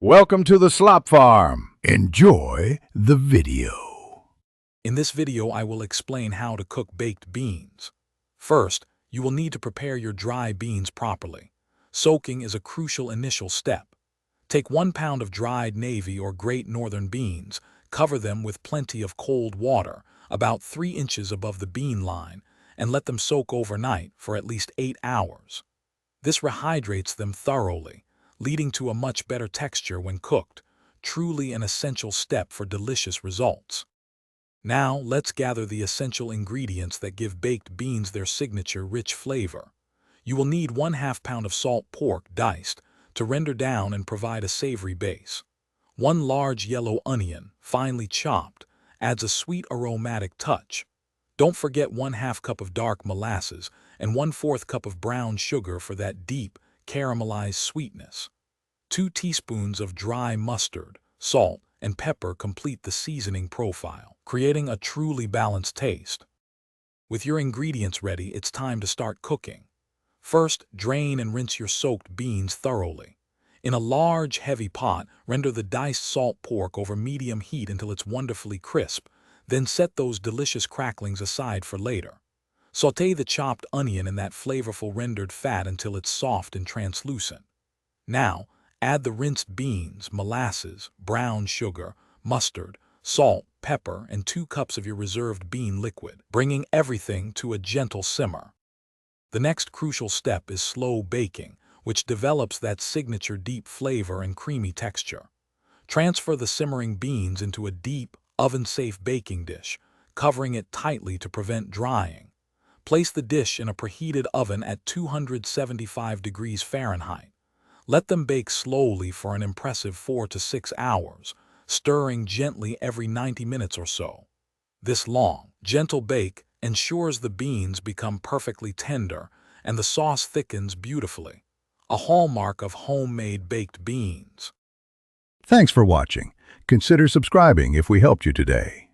Welcome to the Slop Farm. Enjoy the video. In this video, I will explain how to cook baked beans. First, you will need to prepare your dry beans properly. Soaking is a crucial initial step. Take 1 pound of dried navy or Great Northern beans, cover them with plenty of cold water, about 3 inches above the bean line, and let them soak overnight for at least 8 hours. This rehydrates them thoroughly, leading to a much better texture when cooked, truly an essential step for delicious results. Now, let's gather the essential ingredients that give baked beans their signature rich flavor. You will need 1/2 pound of salt pork diced to render down and provide a savory base. 1 large yellow onion, finely chopped, adds a sweet aromatic touch. Don't forget 1/2 cup of dark molasses and 1/4 cup of brown sugar for that deep, caramelized sweetness. 2 teaspoons of dry mustard, salt, and pepper complete the seasoning profile, creating a truly balanced taste. With your ingredients ready, it's time to start cooking. First, drain and rinse your soaked beans thoroughly. In a large, heavy pot, render the diced salt pork over medium heat until it's wonderfully crisp, then set those delicious cracklings aside for later. Sauté the chopped onion in that flavorful rendered fat until it's soft and translucent. Now, add the rinsed beans, molasses, brown sugar, mustard, salt, pepper, and 2 cups of your reserved bean liquid, bringing everything to a gentle simmer. The next crucial step is slow baking, which develops that signature deep flavor and creamy texture. Transfer the simmering beans into a deep, oven-safe baking dish, covering it tightly to prevent drying. Place the dish in a preheated oven at 275 degrees Fahrenheit. Let them bake slowly for an impressive 4 to 6 hours, stirring gently every 90 minutes or so. This long, gentle bake ensures the beans become perfectly tender and the sauce thickens beautifully, a hallmark of homemade baked beans. Thanks for watching. Consider subscribing if we helped you today.